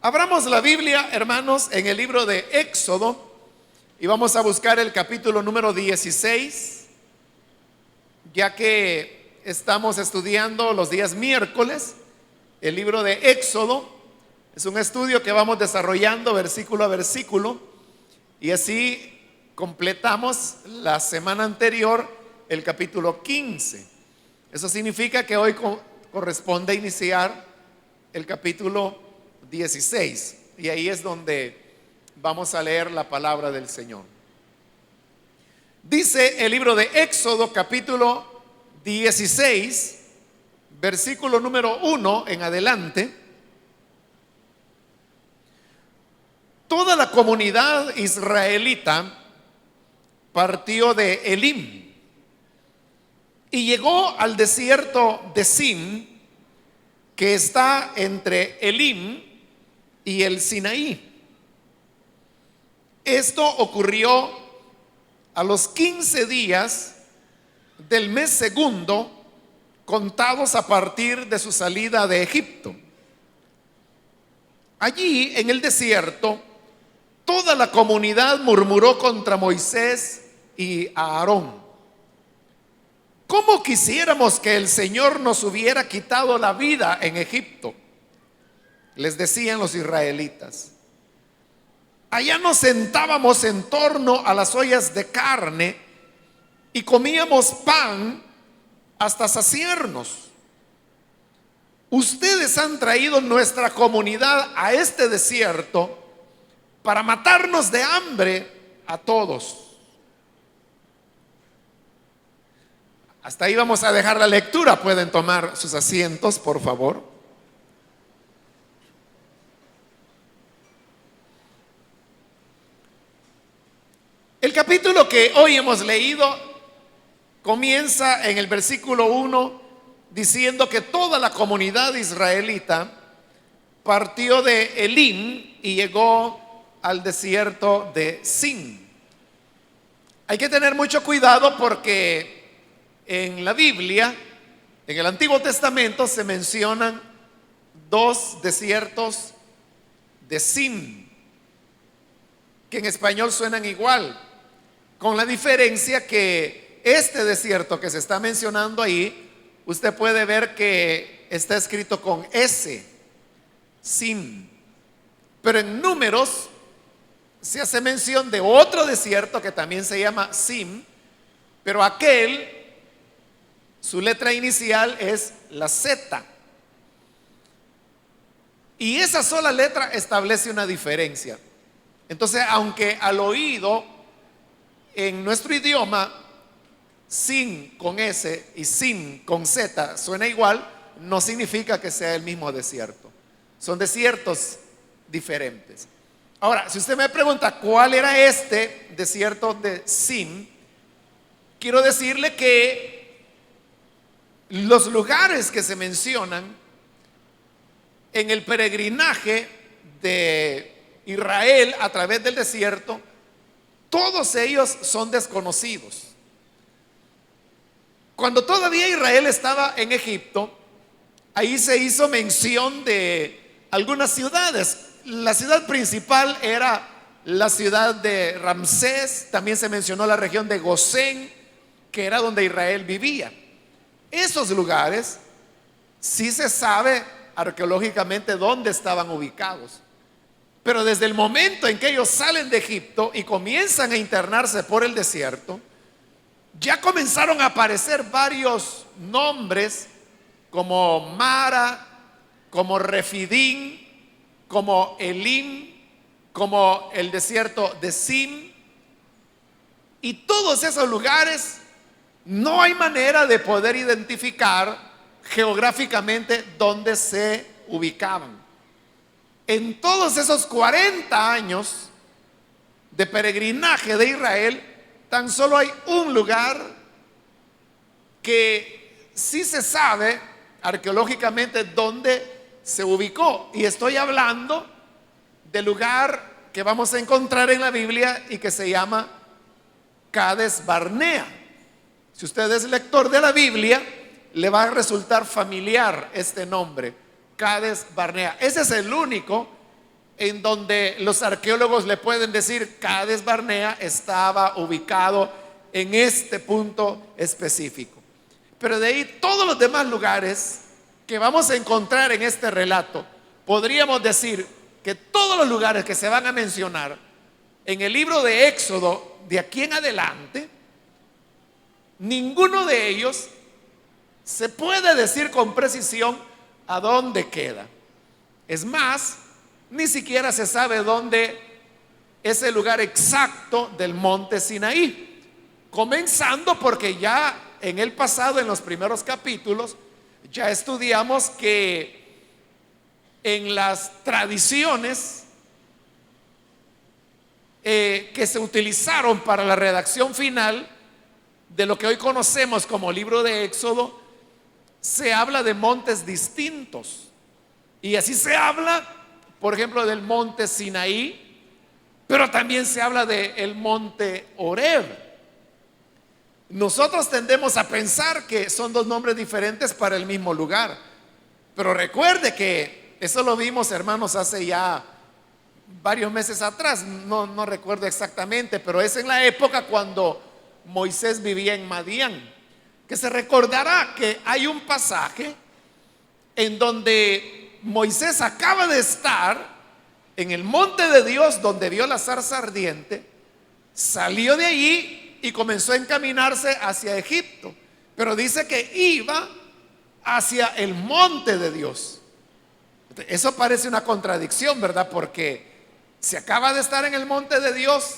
Abramos la Biblia, hermanos, en el libro de Éxodo y vamos a buscar el capítulo número 16, ya que estamos estudiando los días miércoles el libro de Éxodo. Es un estudio que vamos desarrollando versículo a versículo y así completamos la semana anterior el capítulo 15. Eso significa que hoy corresponde iniciar el capítulo 16 y ahí es donde vamos a leer la palabra del Señor. Dice el libro de Éxodo capítulo 16, versículo número 1 en adelante. Toda la comunidad israelita partió de Elim y llegó al desierto de Sin, que está entre Elim y el Sinaí. Esto ocurrió a los 15 días del mes segundo, contados a partir de su salida de Egipto. Allí en el desierto, toda la comunidad murmuró contra Moisés y Aarón. ¿Cómo quisiéramos que el Señor nos hubiera quitado la vida en Egipto?, les decían los israelitas. Allá nos sentábamos en torno a las ollas de carne y comíamos pan hasta saciarnos. Ustedes han traído nuestra comunidad a este desierto para matarnos de hambre a todos. Hasta ahí vamos a dejar la lectura. Pueden tomar sus asientos, por favor. El capítulo que hoy hemos leído comienza en el versículo 1 diciendo que toda la comunidad israelita partió de Elim y llegó al desierto de Sin. Hay que tener mucho cuidado porque en la Biblia, en el Antiguo Testamento, se mencionan dos desiertos de Sin, que en español suenan igual, con la diferencia que este desierto que se está mencionando ahí, usted puede ver que está escrito con S, Sin. Pero en Números se hace mención de otro desierto que también se llama Sim, pero aquel, su letra inicial es la Z. Y esa sola letra establece una diferencia. Entonces, aunque al oído en nuestro idioma Sin con S y Sin con Z suena igual, no significa que sea el mismo desierto. Son desiertos diferentes. Ahora, si usted me pregunta cuál era este desierto de Sin, quiero decirle que los lugares que se mencionan en el peregrinaje de Israel a través del desierto, todos ellos son desconocidos. Cuando todavía Israel estaba en Egipto, ahí se hizo mención de algunas ciudades. La ciudad principal era la ciudad de Ramsés. También se mencionó la región de Gosén, que era donde Israel vivía. Esos lugares sí se sabe arqueológicamente dónde estaban ubicados. Pero desde el momento en que ellos salen de Egipto y comienzan a internarse por el desierto, ya comenzaron a aparecer varios nombres como Mara, como Refidín, como Elim, como el desierto de Sin. Y todos esos lugares no hay manera de poder identificar geográficamente dónde se ubicaban. En todos esos 40 años de peregrinaje de Israel, tan solo hay un lugar que sí se sabe arqueológicamente dónde se ubicó. Y estoy hablando del lugar que vamos a encontrar en la Biblia y que se llama Cades Barnea. Si usted es lector de la Biblia, le va a resultar familiar este nombre, Cades Barnea. Ese es el único en donde los arqueólogos le pueden decir Cades Barnea estaba ubicado en este punto específico. Pero de ahí todos los demás lugares que vamos a encontrar en este relato, podríamos decir que todos los lugares que se van a mencionar en el libro de Éxodo, de aquí en adelante, ninguno de ellos se puede decir con precisión a dónde queda. Es más, ni siquiera se sabe dónde es el lugar exacto del monte Sinaí. Comenzando porque ya en el pasado, en los primeros capítulos, ya estudiamos que en las tradiciones que se utilizaron para la redacción final de lo que hoy conocemos como libro de Éxodo, se habla de montes distintos. Y así se habla, por ejemplo, del monte Sinaí, pero también se habla del monte Horeb. Nosotros tendemos a pensar que son dos nombres diferentes para el mismo lugar. Pero recuerde que eso lo vimos, hermanos, hace ya varios meses atrás. No recuerdo exactamente, pero es en la época cuando Moisés vivía en Madián. Que se recordará que hay un pasaje en donde Moisés acaba de estar en el monte de Dios, donde vio la zarza ardiente, salió de allí y comenzó a encaminarse hacia Egipto. Pero dice que iba hacia el monte de Dios. Eso parece una contradicción, ¿verdad? Porque se acaba de estar en el monte de Dios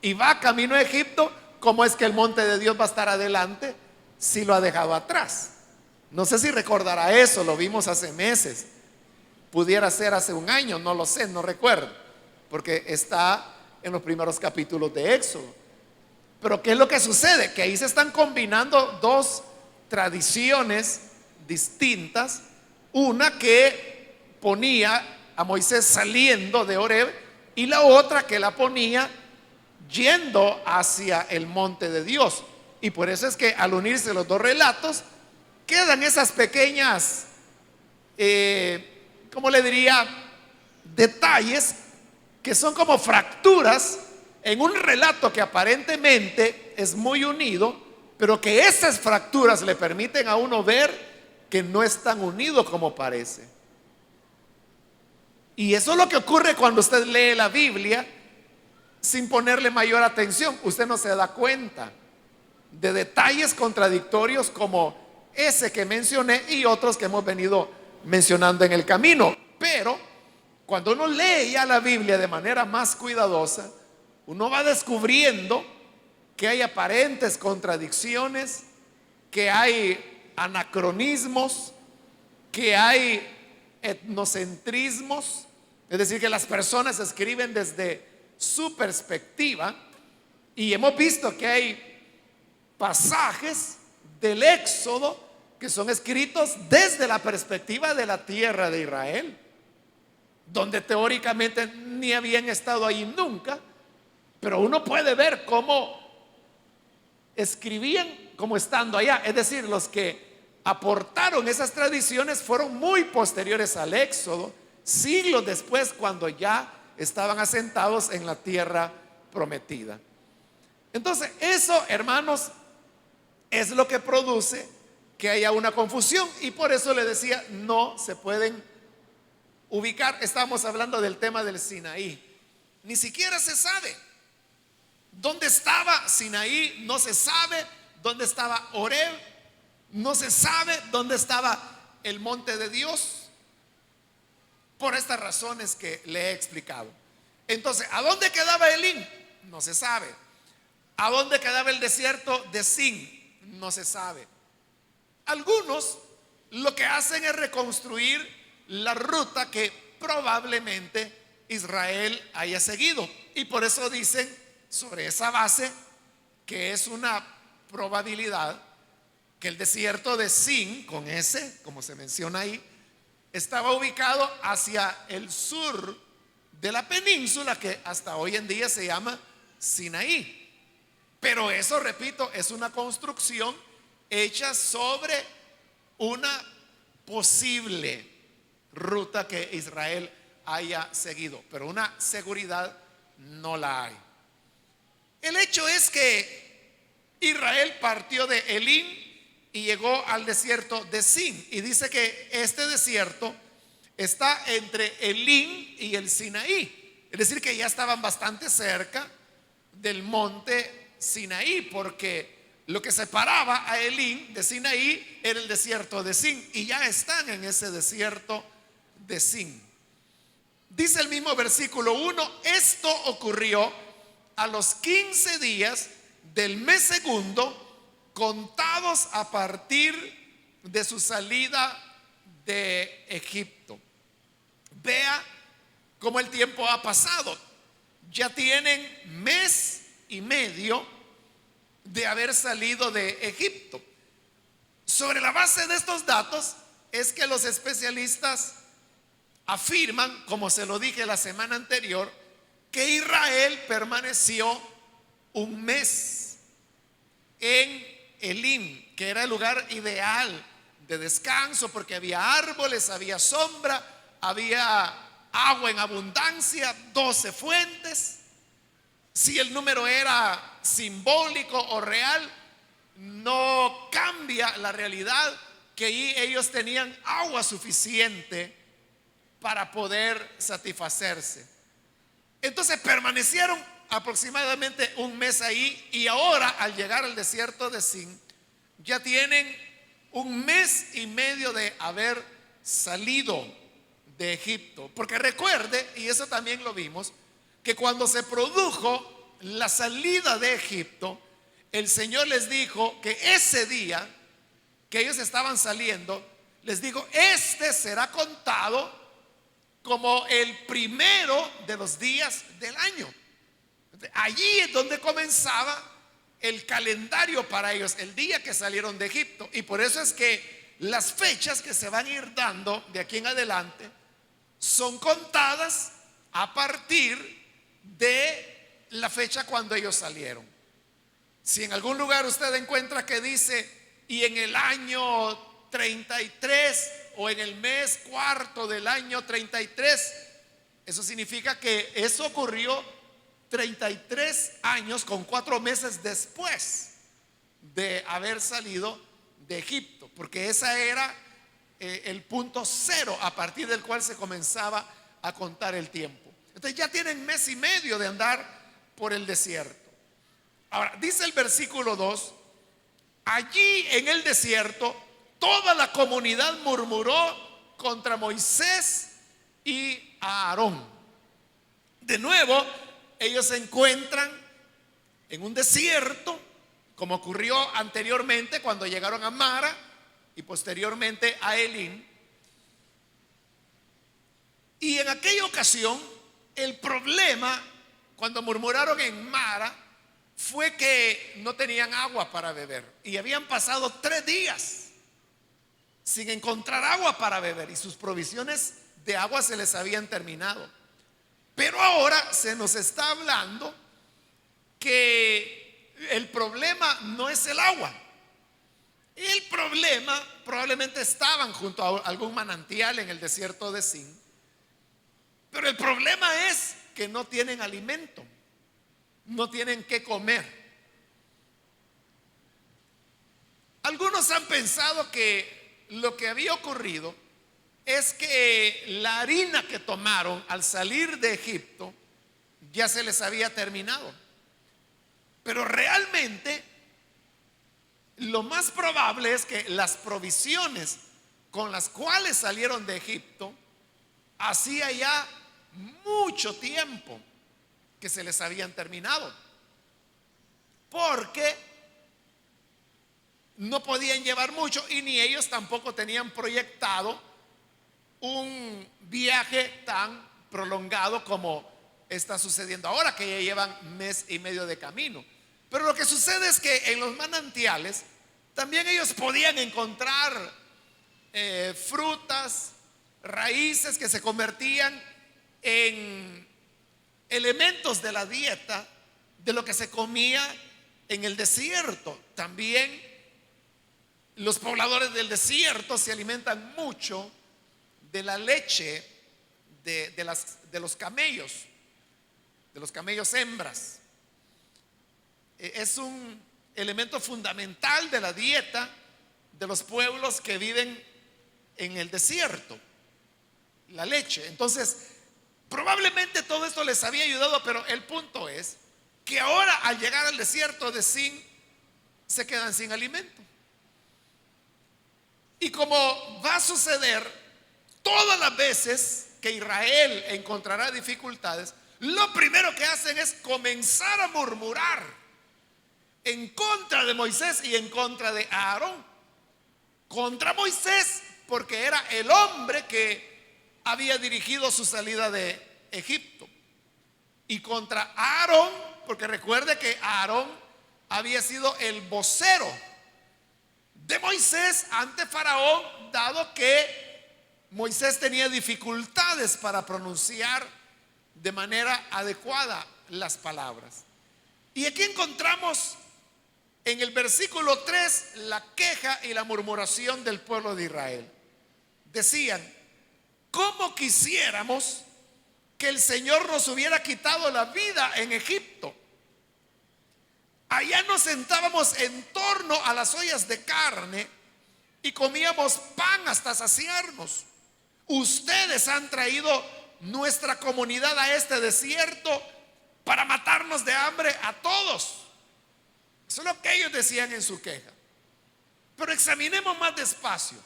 y va camino a Egipto. ¿Cómo es que el monte de Dios va a estar adelante si lo ha dejado atrás? No sé si recordará eso, lo vimos hace meses. Pudiera ser hace un año, no lo sé, no recuerdo, porque está en los primeros capítulos de Éxodo. Pero ¿qué es lo que sucede? Que ahí se están combinando dos tradiciones distintas. Una que ponía a Moisés saliendo de Horeb y la otra que la ponía yendo hacia el monte de Dios. Y por eso es que al unirse los dos relatos quedan esas pequeñas, ¿cómo le diría? Detalles que son como fracturas en un relato que aparentemente es muy unido, pero que esas fracturas le permiten a uno ver que no es tan unido como parece. Y eso es lo que ocurre cuando usted lee la Biblia sin ponerle mayor atención. Usted no se da cuenta de detalles contradictorios como ese que mencioné y otros que hemos venido mencionando en el camino. Pero cuando uno lee ya la Biblia de manera más cuidadosa, uno va descubriendo que hay aparentes contradicciones, que hay anacronismos, que hay etnocentrismos, es decir, que las personas escriben desde su perspectiva. Y hemos visto que hay pasajes del Éxodo que son escritos desde la perspectiva de la tierra de Israel, donde teóricamente ni habían estado ahí nunca, pero uno puede ver cómo escribían como estando allá. Es decir, los que aportaron esas tradiciones fueron muy posteriores al Éxodo, siglos después, cuando ya estaban asentados en la tierra prometida. Entonces, eso, hermanos, es lo que produce que haya una confusión. Y por eso le decía, no se pueden ubicar. Estamos hablando del tema del Sinaí. Ni siquiera se sabe dónde estaba Sinaí, no se sabe dónde estaba Horeb, no se sabe dónde estaba el monte de Dios, por estas razones que le he explicado. Entonces, ¿a dónde quedaba Elín? No se sabe. ¿A dónde quedaba el desierto de Sin? No se sabe. Algunos lo que hacen es reconstruir la ruta que probablemente Israel haya seguido, y por eso dicen sobre esa base que es una probabilidad que el desierto de Sin, con ese, como se menciona ahí, estaba ubicado hacia el sur de la península que hasta hoy en día se llama Sinaí. Pero eso, repito, es una construcción hecha sobre una posible ruta que Israel haya seguido, pero una seguridad no la hay. El hecho es que Israel partió de Elim y llegó al desierto de Sin, y dice que este desierto está entre Elim y el Sinaí, es decir, que ya estaban bastante cerca del monte Sinaí, porque lo que separaba a Elim de Sinaí era el desierto de Sin, y ya están en ese desierto de Sin. Dice el mismo versículo 1: esto ocurrió a los 15 días del mes segundo, contados a partir de su salida de Egipto. Vea cómo el tiempo ha pasado. Ya tienen mes y medio de haber salido de Egipto. Sobre la base de estos datos es que los especialistas afirman, como se lo dije la semana anterior, que Israel permaneció un mes en Elim, que era el lugar ideal de descanso, porque había árboles, había sombra, había agua en abundancia, 12 fuentes. Si el número era simbólico o real, no cambia la realidad que ahí ellos tenían agua suficiente para poder satisfacerse. Entonces permanecieron aproximadamente un mes ahí, y ahora al llegar al desierto de Sin ya tienen un mes y medio de haber salido de Egipto. Porque recuerde, y eso también lo vimos, que cuando se produjo la salida de Egipto, el Señor les dijo que ese día que ellos estaban saliendo, les dijo: este será contado como el primero de los días del año. Allí es donde comenzaba el calendario para ellos, el día que salieron de Egipto. Y por eso es que las fechas que se van a ir dando de aquí en adelante son contadas a partir de la fecha cuando ellos salieron. Si en algún lugar usted encuentra que dice: y en el año 33 o en el mes cuarto del año 33, eso significa que eso ocurrió 33 años con 4 meses después de haber salido de Egipto, porque esa era el punto cero a partir del cual se comenzaba a contar el tiempo. Entonces ya tienen mes y medio de andar por el desierto. Ahora, dice el versículo 2: allí en el desierto toda la comunidad murmuró contra Moisés y a Aarón. De nuevo, ellos se encuentran en un desierto, como ocurrió anteriormente cuando llegaron a Mara y posteriormente a Elim. Y en aquella ocasión, el problema cuando murmuraron en Mara fue que no tenían agua para beber, y habían pasado 3 días sin encontrar agua para beber, y sus provisiones de agua se les habían terminado. Pero ahora se nos está hablando que el problema no es el agua. El problema, probablemente estaban junto a algún manantial en el desierto de Sin, pero el problema es que no tienen alimento, no tienen qué comer. Algunos han pensado que lo que había ocurrido es que la harina que tomaron al salir de Egipto ya se les había terminado. Pero realmente lo más probable es que las provisiones con las cuales salieron de Egipto hacía ya mucho tiempo que se les habían terminado, porque no podían llevar mucho, y ni ellos tampoco tenían proyectado un viaje tan prolongado como está sucediendo ahora, que ya llevan mes y medio de camino. Pero lo que sucede es que en los manantiales también ellos podían encontrar frutas, raíces que se convertían en elementos de la dieta de lo que se comía en el desierto. También los pobladores del desierto se alimentan mucho de la leche de los camellos, de los camellos hembras. Es un elemento fundamental de la dieta de los pueblos que viven en el desierto, la leche. Entonces, probablemente todo esto les había ayudado, pero el punto es que ahora al llegar al desierto de Sin, se quedan sin alimento. Y como va a suceder todas las veces que Israel encontrará dificultades, lo primero que hacen es comenzar a murmurar en contra de Moisés y en contra de Aarón. Contra Moisés, porque era el hombre que había dirigido su salida de Egipto. Y contra Aarón, porque recuerde que Aarón había sido el vocero de Moisés ante Faraón, dado que Moisés tenía dificultades para pronunciar de manera adecuada las palabras. Y aquí encontramos en el versículo 3 la queja y la murmuración del pueblo de Israel. Decían: ¿cómo quisiéramos que el Señor nos hubiera quitado la vida en Egipto? Allá nos sentábamos en torno a las ollas de carne y comíamos pan hasta saciarnos. Ustedes han traído nuestra comunidad a este desierto para matarnos de hambre a todos. Eso es lo que ellos decían en su queja. Pero examinemos más despacio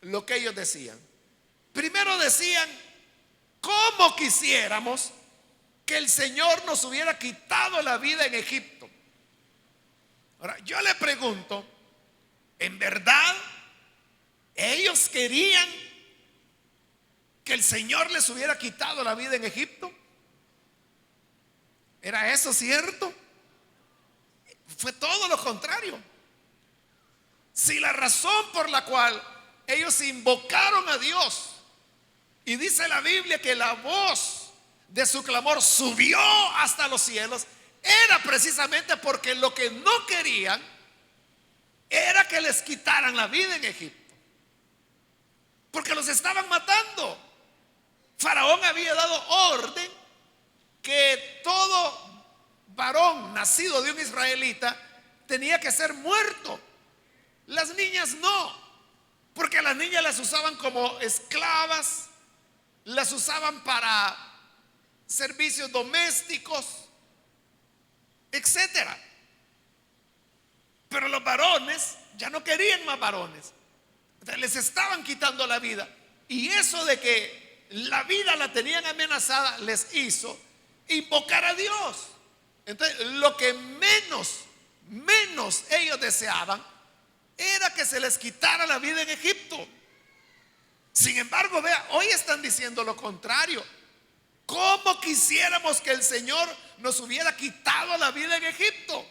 lo que ellos decían. Primero decían: ¿cómo quisiéramos que el Señor nos hubiera quitado la vida en Egipto? Ahora, yo le pregunto, ¿en verdad ellos querían que el Señor les hubiera quitado la vida en Egipto? ¿Era eso cierto? Fue todo lo contrario. Si la razón por la cual ellos invocaron a Dios, y dice la Biblia que la voz de su clamor subió hasta los cielos, era precisamente porque lo que no querían era que les quitaran la vida en Egipto, porque los estaban matando. Faraón había dado orden que todo varón nacido de un israelita tenía que ser muerto. Las niñas no, porque a las niñas las usaban como esclavas, las usaban para servicios domésticos, etcétera. Pero los varones ya no querían más varones. Entonces, les estaban quitando la vida. Y eso de que la vida la tenían amenazada les hizo invocar a Dios. Entonces, lo que menos ellos deseaban era que se les quitara la vida en Egipto. Sin embargo, vea, hoy están diciendo lo contrario. ¿Cómo quisiéramos que el Señor nos hubiera quitado la vida en Egipto?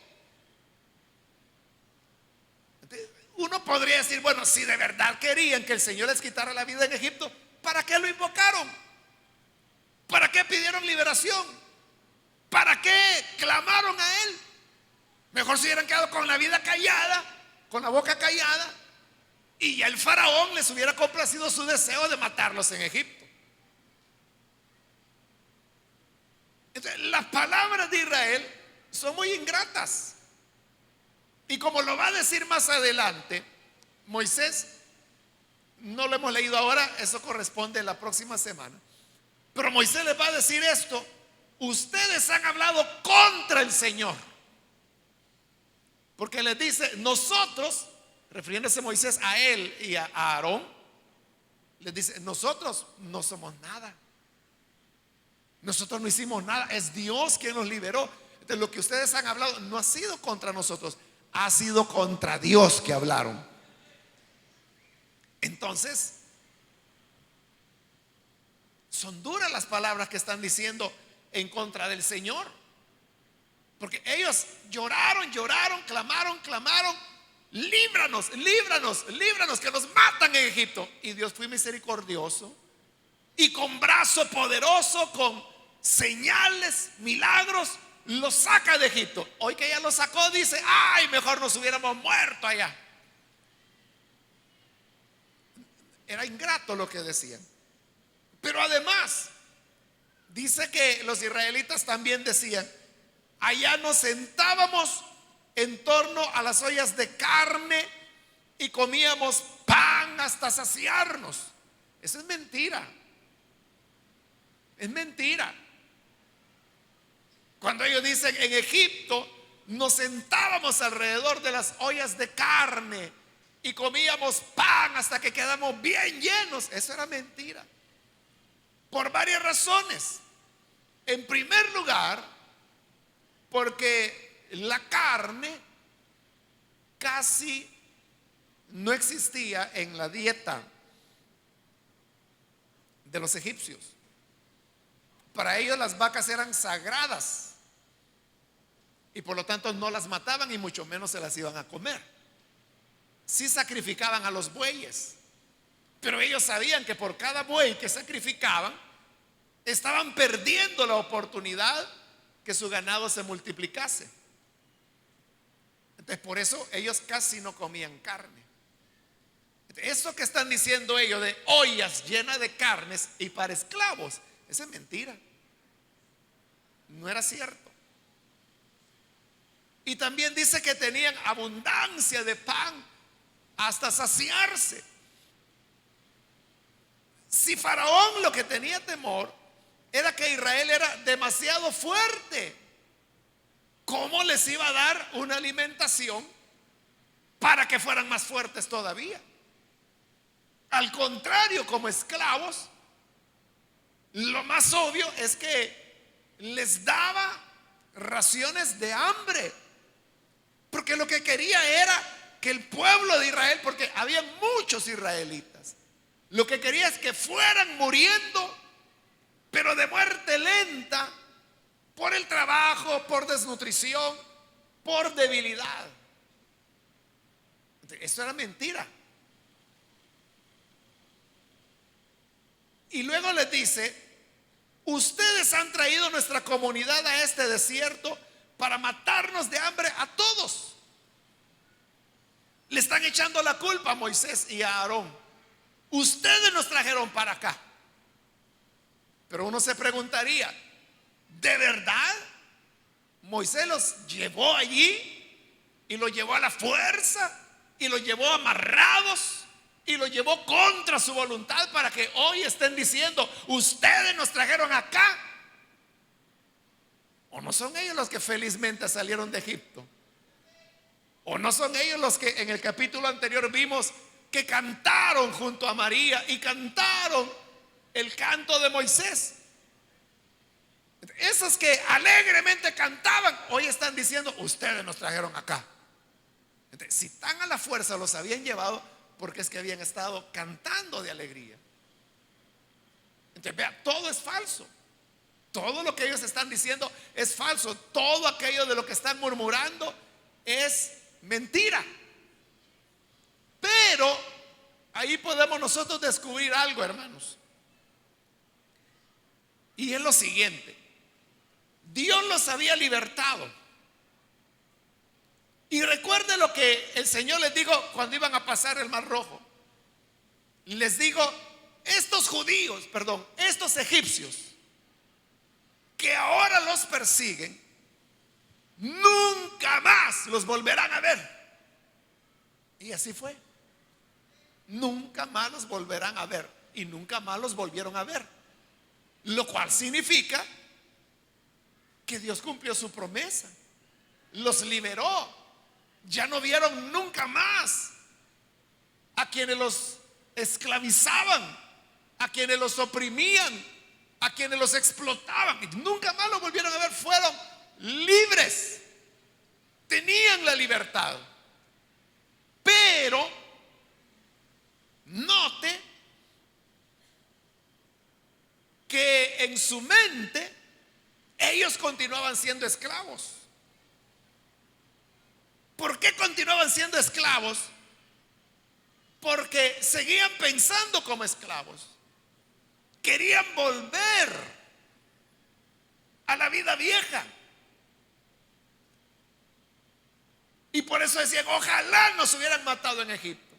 Uno podría decir, bueno, si de verdad querían que el Señor les quitara la vida en Egipto, ¿para qué lo invocaron? ¿Para qué pidieron liberación? ¿Para qué clamaron a Él? Mejor se hubieran quedado con la vida callada, con la boca callada, y ya el faraón les hubiera complacido su deseo de matarlos en Egipto. Entonces, las palabras de Israel son muy ingratas. Y como lo va a decir más adelante Moisés, no lo hemos leído ahora, eso corresponde la próxima semana. Pero Moisés les va a decir esto: ustedes han hablado contra el Señor. Porque les dice, nosotros, refiriéndose Moisés a él y a Aarón, les dice, nosotros no somos nada. Nosotros no hicimos nada, es Dios quien nos liberó. Entonces, lo que ustedes han hablado no ha sido contra nosotros, ha sido contra Dios que hablaron. Entonces, son duras las palabras que están diciendo en contra del Señor. Porque ellos lloraron, clamaron: líbranos, que nos matan en Egipto. Y Dios fue misericordioso y con brazo poderoso, con señales, milagros, los saca de Egipto. Hoy que ya los sacó, dice: ay, mejor nos hubiéramos muerto allá. Era ingrato lo que decían. Pero además, dice que los israelitas también decían, allá nos sentábamos en torno a las ollas de carne y comíamos pan hasta saciarnos. Eso es mentira. Es mentira. Cuando ellos dicen en Egipto nos sentábamos alrededor de las ollas de carne y comíamos pan hasta que quedamos bien llenos, eso era mentira. Por varias razones. En primer lugar, porque la carne casi no existía en la dieta de los egipcios. Para ellos las vacas eran sagradas y por lo tanto no las mataban y mucho menos se las iban a comer. Sí sacrificaban a los bueyes, pero ellos sabían que por cada buey que sacrificaban estaban perdiendo la oportunidad que su ganado se multiplicase. Entonces por eso ellos casi no comían carne. Eso que están diciendo ellos de ollas llenas de carnes y para esclavos, esa es mentira. No era cierto. Y también dice que tenían abundancia de pan hasta saciarse. Si Faraón lo que tenía temor era que Israel era demasiado fuerte, ¿cómo les iba a dar una alimentación para que fueran más fuertes todavía? Al contrario, como esclavos, lo más obvio es que les daba raciones de hambre, porque lo que quería era que el pueblo de Israel, porque había muchos israelitas, lo que quería es que fueran muriendo, pero de muerte lenta, por el trabajo, por desnutrición, por debilidad. Eso era mentira. Y luego les dice, ustedes han traído nuestra comunidad a este desierto para matarnos de hambre a todos. Le están echando la culpa a Moisés y a Aarón. Ustedes nos trajeron para acá. Pero uno se preguntaría, ¿de verdad Moisés los llevó allí y los llevó a la fuerza y los llevó amarrados y los llevó contra su voluntad para que hoy estén diciendo, ustedes nos trajeron acá? ¿O no son ellos los que felizmente salieron de Egipto? ¿O no son ellos los que en el capítulo anterior vimos que cantaron junto a María y cantaron el canto de Moisés? Esos que alegremente cantaban, hoy están diciendo, ustedes nos trajeron acá. Entonces, si tan a la fuerza los habían llevado, porque es que habían estado cantando de alegría. Entonces, vea, todo es falso. Todo lo que ellos están diciendo es falso. Todo aquello de lo que están murmurando es mentira. Pero ahí podemos nosotros descubrir algo, hermanos. Y es lo siguiente: Dios los había libertado. Y recuerde lo que el Señor les dijo cuando iban a pasar el Mar Rojo. Les digo, estos egipcios que ahora los persiguen, nunca más los volverán a ver. Y así fue. Nunca más los volverán a ver. Y nunca más los volvieron a ver. Lo cual significa que Dios cumplió su promesa. Los liberó. Ya no vieron nunca más a quienes los esclavizaban, a quienes los oprimían, a quienes los explotaban. Y nunca más los volvieron a ver. Fueron libres. Tenían la libertad. Pero note que en su mente ellos continuaban siendo esclavos. ¿Por qué continuaban siendo esclavos? Porque seguían pensando como esclavos. Querían volver a la vida vieja. Y por eso decían, ojalá nos hubieran matado en Egipto.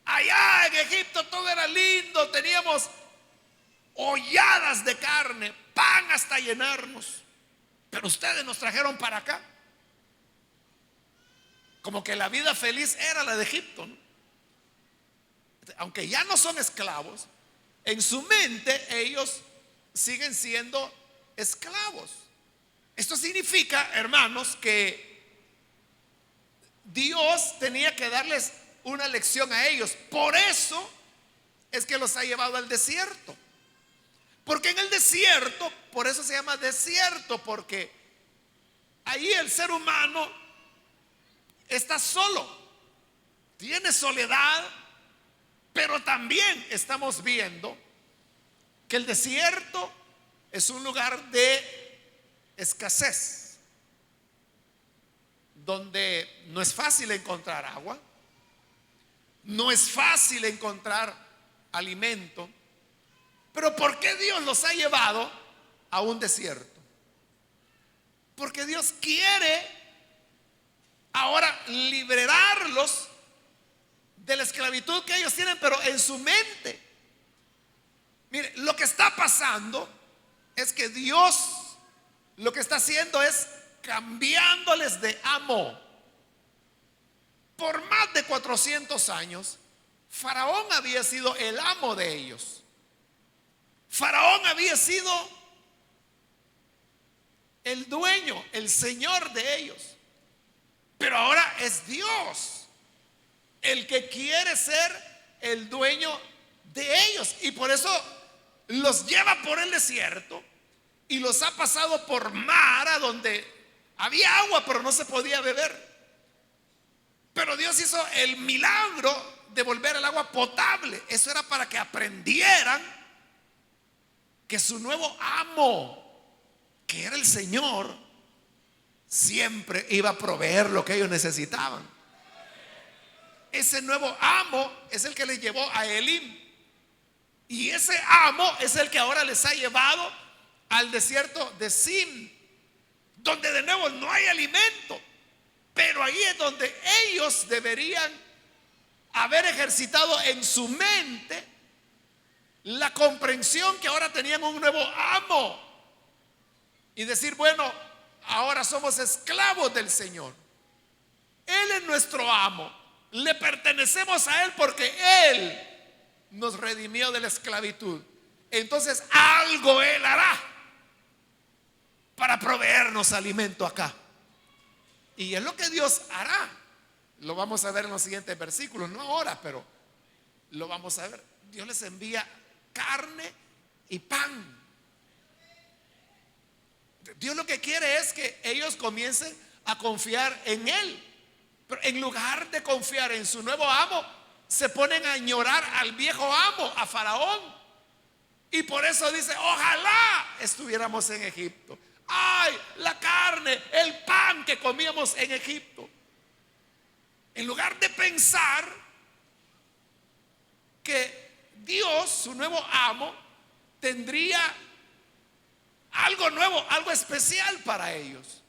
Allá en Egipto todo era lindo, teníamos holladas de carne, pan hasta llenarnos. Pero ustedes nos trajeron para acá. Como que la vida feliz era la de Egipto, ¿no? Aunque ya no son esclavos, en su mente ellos siguen siendo esclavos. Esto significa, hermanos, que Dios tenía que darles una lección a ellos. Por eso es que los ha llevado al desierto. Porque en el desierto, por eso se llama desierto, porque ahí el ser humano está solo, tiene soledad, pero también estamos viendo que el desierto es un lugar de escasez, donde no es fácil encontrar agua, no es fácil encontrar alimento. Pero ¿por qué Dios los ha llevado a un desierto? Porque Dios quiere ahora liberarlos de la esclavitud que ellos tienen, pero en su mente. Mire, lo que está pasando es que Dios lo que está haciendo es cambiándoles de amo. Por más de 400 años, Faraón había sido el amo de ellos. Faraón había sido el dueño, el señor de ellos. Pero ahora es Dios el que quiere ser el dueño de ellos. Y por eso los lleva por el desierto y los ha pasado por Mara, donde había agua pero no se podía beber. Pero Dios hizo el milagro de volver el agua potable. Eso era para que aprendieran que su nuevo amo, que era el Señor, siempre iba a proveer lo que ellos necesitaban. Ese nuevo amo es el que les llevó a Elim. Y ese amo es el que ahora les ha llevado al desierto de Sin, donde de nuevo no hay alimento. Pero ahí es donde ellos deberían haber ejercitado en su mente la comprensión que ahora tenían un nuevo amo y decir, bueno, ahora somos esclavos del Señor. Él es nuestro amo, le pertenecemos a Él porque Él nos redimió de la esclavitud. Entonces algo Él hará para proveernos alimento acá. Y es lo que Dios hará. Lo vamos a ver en los siguientes versículos, no ahora, pero lo vamos a ver. Dios les envía carne y pan. Dios lo que quiere es que ellos comiencen a confiar en Él. Pero en lugar de confiar en su nuevo amo, se ponen a añorar al viejo amo, a Faraón. Y por eso dice, ojalá estuviéramos en Egipto. Ay, la carne, el pan que comíamos en Egipto. En lugar de pensar que Dios, su nuevo amo, tendría algo nuevo, algo especial para ellos.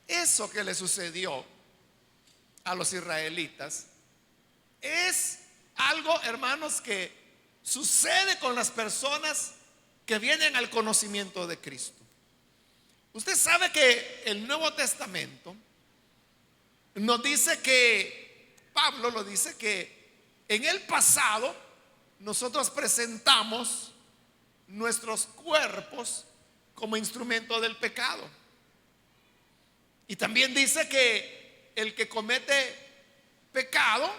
Eso que le sucedió a los israelitas es algo, hermanos, que sucede con las personas que vienen al conocimiento de Cristo. Usted sabe que el Nuevo Testamento nos dice que, Pablo lo dice, que en el pasado nosotros presentamos nuestros cuerpos como instrumento del pecado. Y también dice que el que comete pecado,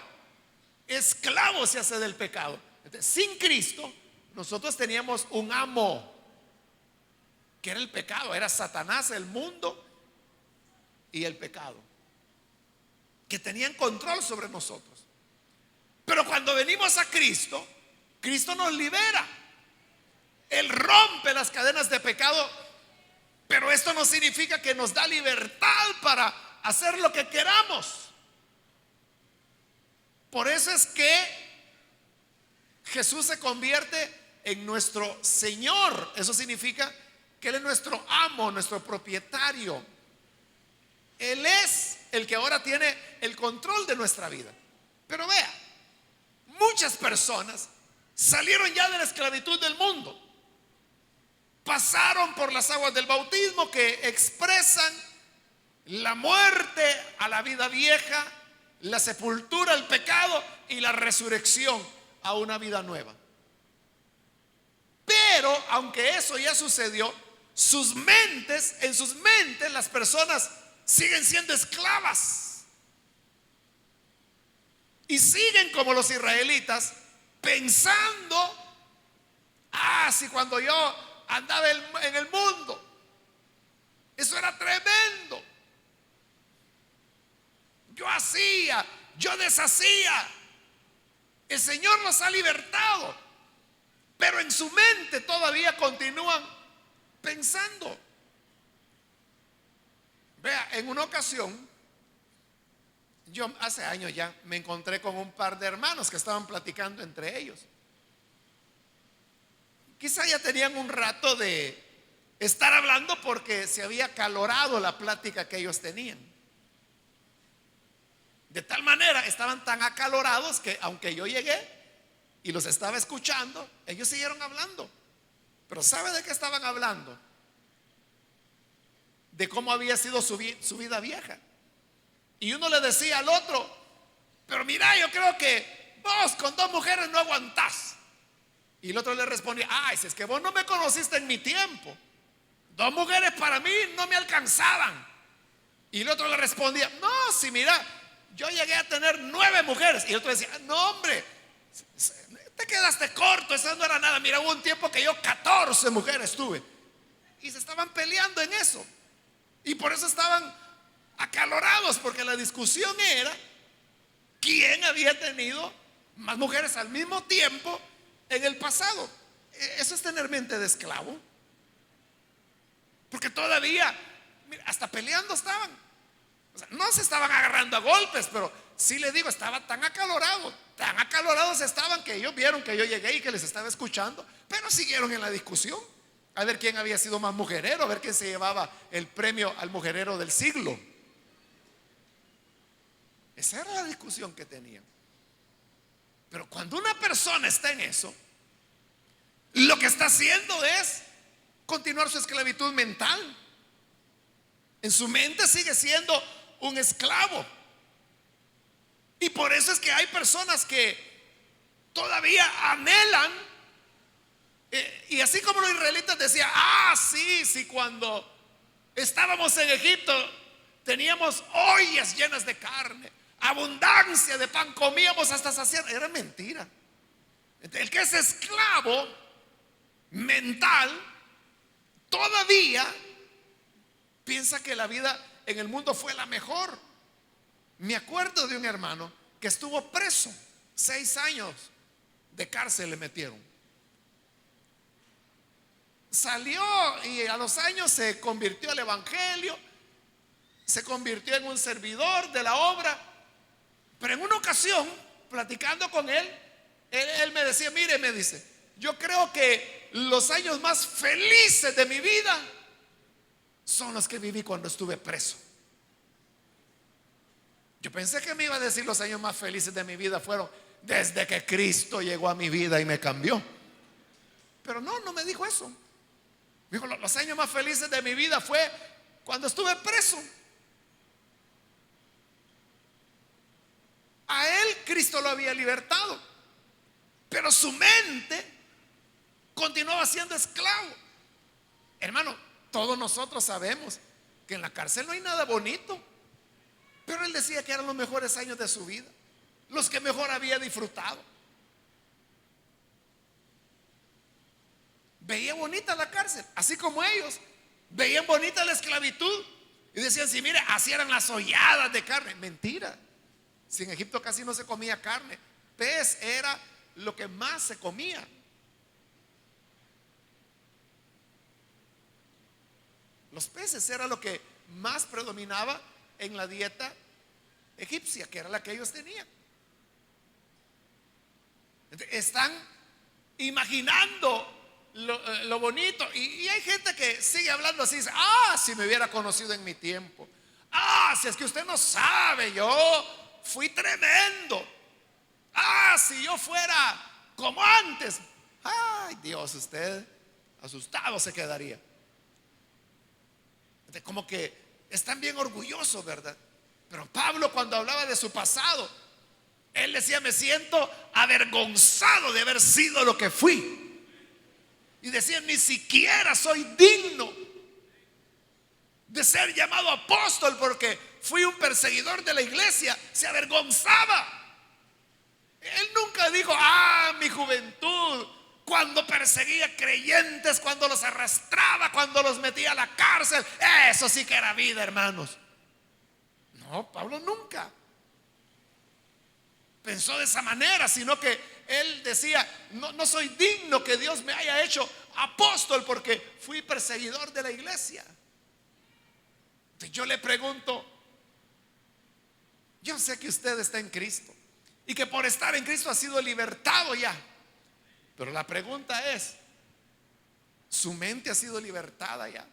esclavo se hace del pecado. Entonces, sin Cristo, nosotros teníamos un amo, que era el pecado, era Satanás, el mundo y el pecado, que tenían control sobre nosotros. Pero cuando venimos a Cristo, Cristo nos libera. Él rompe las cadenas de pecado, pero esto no significa que nos da libertad para hacer lo que queramos. Por eso es que Jesús se convierte en nuestro Señor. Eso significa que Él es nuestro amo, nuestro propietario. Él es el que ahora tiene el control de nuestra vida. Pero vea, muchas personas salieron ya de la esclavitud del mundo. Pasaron por las aguas del bautismo que expresan la muerte a la vida vieja, la sepultura al pecado y la resurrección a una vida nueva. Pero aunque eso ya sucedió, en sus mentes las personas siguen siendo esclavas y siguen como los israelitas pensando, si cuando yo andaba en el mundo, eso era tremendo, yo hacía, yo deshacía, el Señor los ha libertado, pero en su mente todavía continúan pensando. Vea, en una ocasión, yo hace años ya me encontré con un par de hermanos que estaban platicando entre ellos. Quizá ya tenían un rato de estar hablando porque se había acalorado la plática que ellos tenían. De tal manera, estaban tan acalorados que aunque yo llegué y los estaba escuchando, ellos siguieron hablando. Pero ¿sabe de qué estaban hablando? De cómo había sido su vida vieja. Y uno le decía al otro, pero mira, yo creo que vos con 2 mujeres no aguantás. Y el otro le respondía, si es que vos no me conociste en mi tiempo, 2 mujeres para mí no me alcanzaban. Y el otro le respondía, no, si mira, yo llegué a tener 9 mujeres. Y el otro decía, no hombre, te quedaste corto, eso no era nada. Mira, hubo un tiempo que yo 14 mujeres tuve. Y se estaban peleando en eso. Y por eso estaban acalorados, porque la discusión era quién había tenido más mujeres al mismo tiempo en el pasado. Eso es tener mente de esclavo, porque todavía, mira, hasta peleando estaban. O sea, no se estaban agarrando a golpes, pero sí le digo, estaba tan acalorados estaban que ellos vieron que yo llegué y que les estaba escuchando, pero siguieron en la discusión a ver quién había sido más mujerero, a ver quién se llevaba el premio al mujerero del siglo. Esa era la discusión que tenían. Pero cuando una persona está en eso, lo que está haciendo es continuar su esclavitud mental. En su mente sigue siendo un esclavo. Y por eso es que hay personas que todavía anhelan, y así como los israelitas decían, sí, cuando estábamos en Egipto teníamos ollas llenas de carne, abundancia de pan, comíamos hasta saciar. Era mentira. El que es esclavo mental todavía piensa que la vida en el mundo fue la mejor. Me acuerdo de un hermano que estuvo preso, 6 años de cárcel le metieron. Salió y a los años se convirtió al evangelio, se convirtió en un servidor de la obra. Pero en una ocasión, platicando con él me decía, mire, me dice, yo creo que los años más felices de mi vida son los que viví cuando estuve preso. Yo pensé que me iba a decir los años más felices de mi vida fueron desde que Cristo llegó a mi vida y me cambió. Pero no me dijo eso. Dijo, los años más felices de mi vida fue cuando estuve preso. A él Cristo lo había libertado, pero su mente continuaba siendo esclavo. Hermano, todos nosotros sabemos que en la cárcel no hay nada bonito, pero él decía que eran los mejores años de su vida, los que mejor había disfrutado. Veía bonita la cárcel, así como ellos veían bonita la esclavitud y decían, sí, mire, así eran las holladas de carne. Mentira. Si en Egipto casi no se comía carne, pez era lo que más se comía. Los peces era lo que más predominaba en la dieta egipcia, que era la que ellos tenían. Están imaginando lo bonito, y hay gente que sigue hablando así, dice, si me hubiera conocido en mi tiempo, si es que usted no sabe, yo fui tremendo, si yo fuera como antes. Ay, Dios, usted asustado se quedaría. Como que están bien orgullosos, ¿verdad? Pero Pablo, cuando hablaba de su pasado, él decía: me siento avergonzado de haber sido lo que fui. Y decía: ni siquiera soy digno de ser llamado apóstol, porque fui un perseguidor de la iglesia. Se avergonzaba. Él nunca dijo: mi juventud, cuando perseguía creyentes, cuando los arrastraba, cuando los metía a la cárcel, eso sí que era vida, hermanos. No, Pablo nunca pensó de esa manera, sino que él decía: no soy digno que Dios me haya hecho apóstol, porque fui perseguidor de la iglesia. Entonces yo le pregunto: yo sé que usted está en Cristo y que por estar en Cristo ha sido libertado ya, pero la pregunta es: ¿su mente ha sido libertada ya?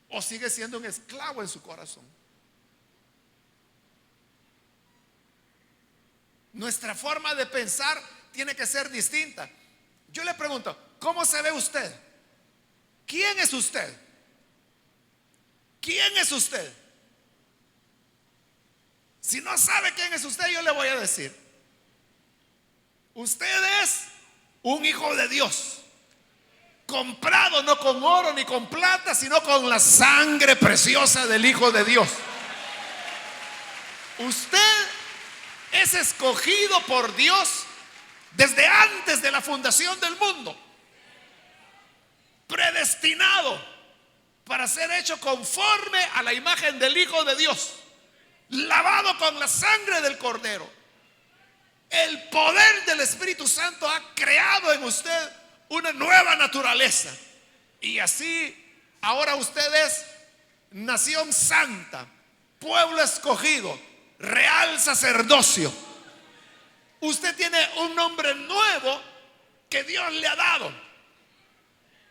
¿O sigue siendo un esclavo en su corazón? Nuestra forma de pensar tiene que ser distinta. Yo le pregunto: ¿cómo se ve usted? ¿Quién es usted? ¿Quién es usted? Si no sabe quién es usted, yo le voy a decir: usted es un hijo de Dios, comprado no con oro ni con plata, sino con la sangre preciosa del Hijo de Dios. Usted es escogido por Dios desde antes de la fundación del mundo, predestinado para ser hecho conforme a la imagen del Hijo de Dios, lavado con la sangre del Cordero. El poder del Espíritu Santo ha creado en usted una nueva naturaleza, y así ahora usted es nación santa, pueblo escogido, real sacerdocio. Usted tiene un nombre nuevo que Dios le ha dado,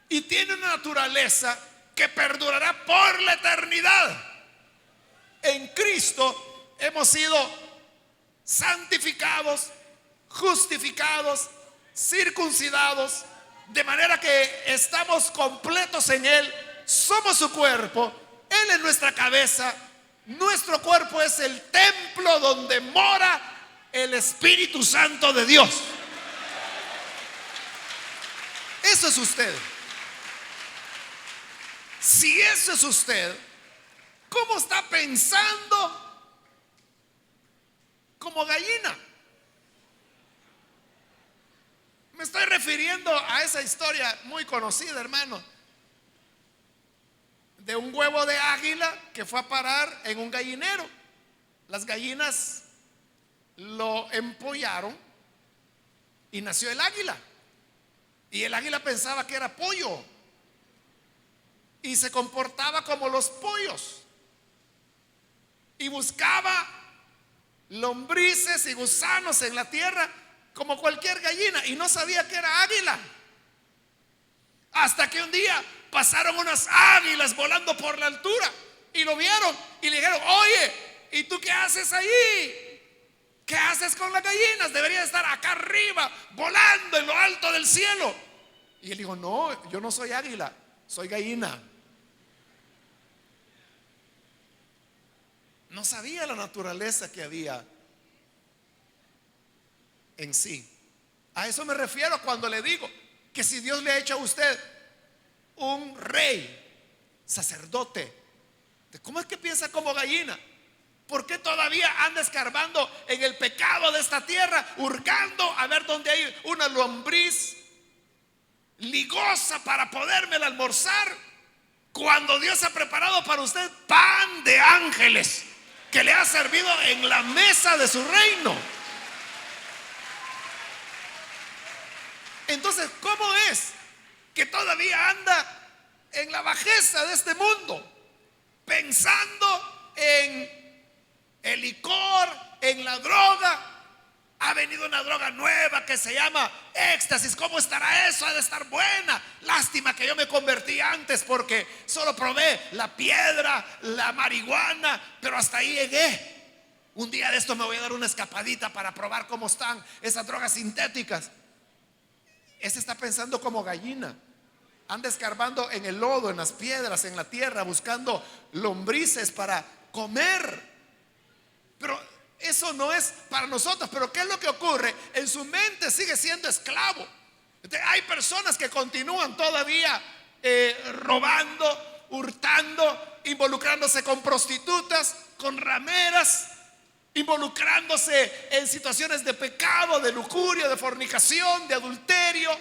y tiene una naturaleza que perdurará por la eternidad. En Cristo hemos sido santificados, justificados, circuncidados, de manera que estamos completos en Él. Somos su cuerpo, Él es nuestra cabeza. Nuestro cuerpo es el templo donde mora el Espíritu Santo de Dios. Eso es usted. Si eso es usted, ¿cómo está pensando? Como gallina. Me estoy refiriendo a esa historia muy conocida, hermano, de un huevo de águila que fue a parar en un gallinero. Las gallinas lo empollaron y nació el águila. Y el águila pensaba que era pollo y se comportaba como los pollos y buscaba lombrices y gusanos en la tierra como cualquier gallina, y no sabía que era águila, hasta que un día pasaron unas águilas volando por la altura y lo vieron y le dijeron: oye, ¿y tú qué haces ahí? ¿Qué haces con las gallinas? Deberías estar acá arriba volando en lo alto del cielo. Y él dijo: no, yo no soy águila, soy gallina. No sabía la naturaleza que había en sí. A eso me refiero cuando le digo que si Dios le ha hecho a usted un rey, sacerdote, ¿cómo es que piensa como gallina? ¿Por qué todavía anda escarbando en el pecado de esta tierra, hurgando a ver dónde hay una lombriz ligosa para podérmela almorzar, cuando Dios ha preparado para usted pan de ángeles que le ha servido en la mesa de su reino? Entonces, ¿cómo es que todavía anda en la bajeza de este mundo, pensando en el licor, en la droga? Ha venido una droga nueva que se llama éxtasis. ¿Cómo estará eso? Ha de estar buena. Lástima que yo me convertí antes, porque solo probé la piedra, la marihuana, pero hasta ahí llegué. Un día de esto me voy a dar una escapadita para probar cómo están esas drogas sintéticas. Ese está pensando como gallina. Anda escarbando en el lodo, en las piedras, en la tierra, buscando lombrices para comer. Pero eso no es para nosotros. Pero ¿qué es lo que ocurre? En su mente sigue siendo esclavo. Hay personas que continúan todavía robando, hurtando, involucrándose con prostitutas, con rameras, involucrándose en situaciones de pecado, de lujuria, de fornicación, de adulterio,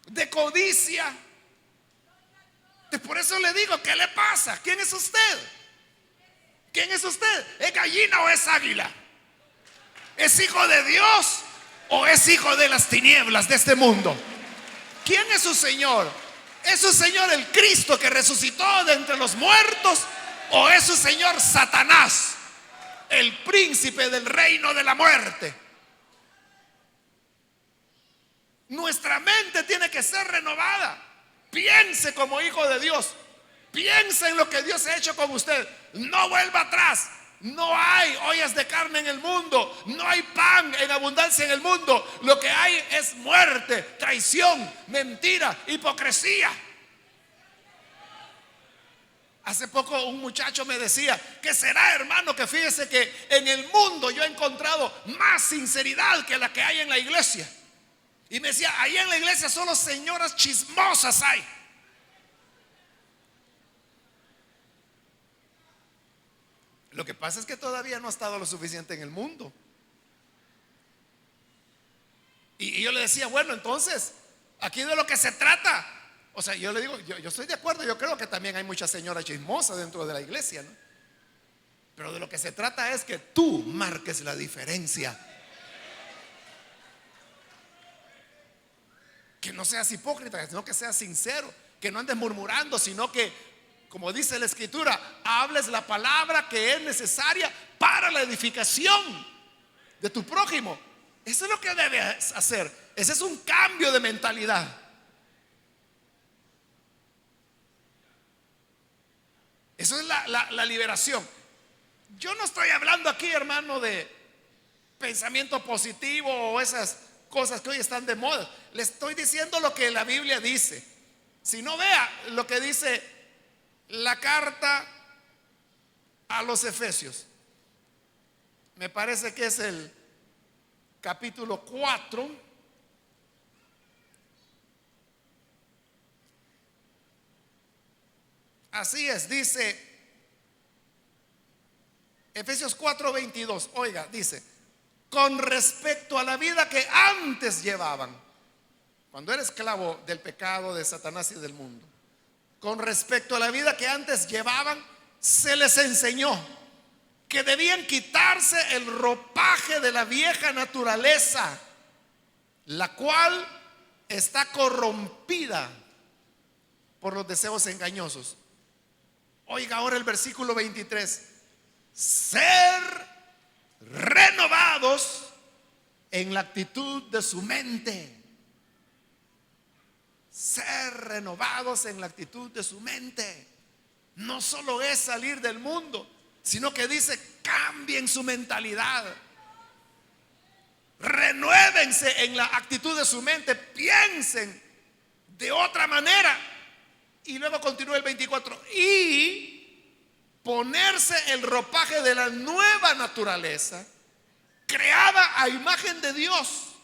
de codicia. Por eso le digo, ¿qué le pasa? ¿Quién es usted? ¿Quién es usted? ¿Es gallina o es águila? ¿Es hijo de Dios o es hijo de las tinieblas de este mundo? ¿Quién es su Señor? ¿Es su Señor el Cristo que resucitó de entre los muertos o es su Señor Satanás, el príncipe del reino de la muerte? Nuestra mente tiene que ser renovada. Piense como hijo de Dios. Piense en lo que Dios ha hecho con usted. No vuelva atrás. No hay ollas de carne en el mundo. No hay pan en abundancia en el mundo. Lo que hay es muerte, traición, mentira, hipocresía. Hace poco un muchacho me decía: ¿qué será, hermano? Que fíjese que en el mundo yo he encontrado más sinceridad que la que hay en la iglesia. Y me decía: ahí en la iglesia solo señoras chismosas hay. Lo que pasa es que todavía no ha estado lo suficiente en el mundo. Y yo le decía: bueno, entonces, aquí de lo que se trata. O sea, yo le digo, yo estoy de acuerdo, yo creo que también hay muchas señoras chismosas dentro de la iglesia, ¿no? Pero de lo que se trata es que tú marques la diferencia. Que no seas hipócrita, sino que seas sincero. Que no andes murmurando, sino que, como dice la Escritura, hables la palabra que es necesaria para la edificación de tu prójimo. Eso es lo que debes hacer. Ese es un cambio de mentalidad. Eso es la liberación. Yo no estoy hablando aquí, hermano, de pensamiento positivo o esas cosas que hoy están de moda. Le estoy diciendo lo que la Biblia dice. Si no, vea lo que dice la carta a los Efesios. Me parece que es el capítulo 4. Así es, dice Efesios 4:22. Oiga, dice: con respecto a la vida que antes llevaban, cuando era esclavo del pecado, de Satanás y del mundo, con respecto a la vida que antes llevaban, se les enseñó que debían quitarse el ropaje de la vieja naturaleza, la cual está corrompida por los deseos engañosos. Oiga ahora el versículo 23: ser renovados en la actitud de su mente. Ser renovados en la actitud de su mente. No solo es salir del mundo, sino que dice: cambien su mentalidad, renuévense en la actitud de su mente, piensen de otra manera. Y luego continúa el 24: y ponerse el ropaje de la nueva naturaleza, creada a imagen de Dios,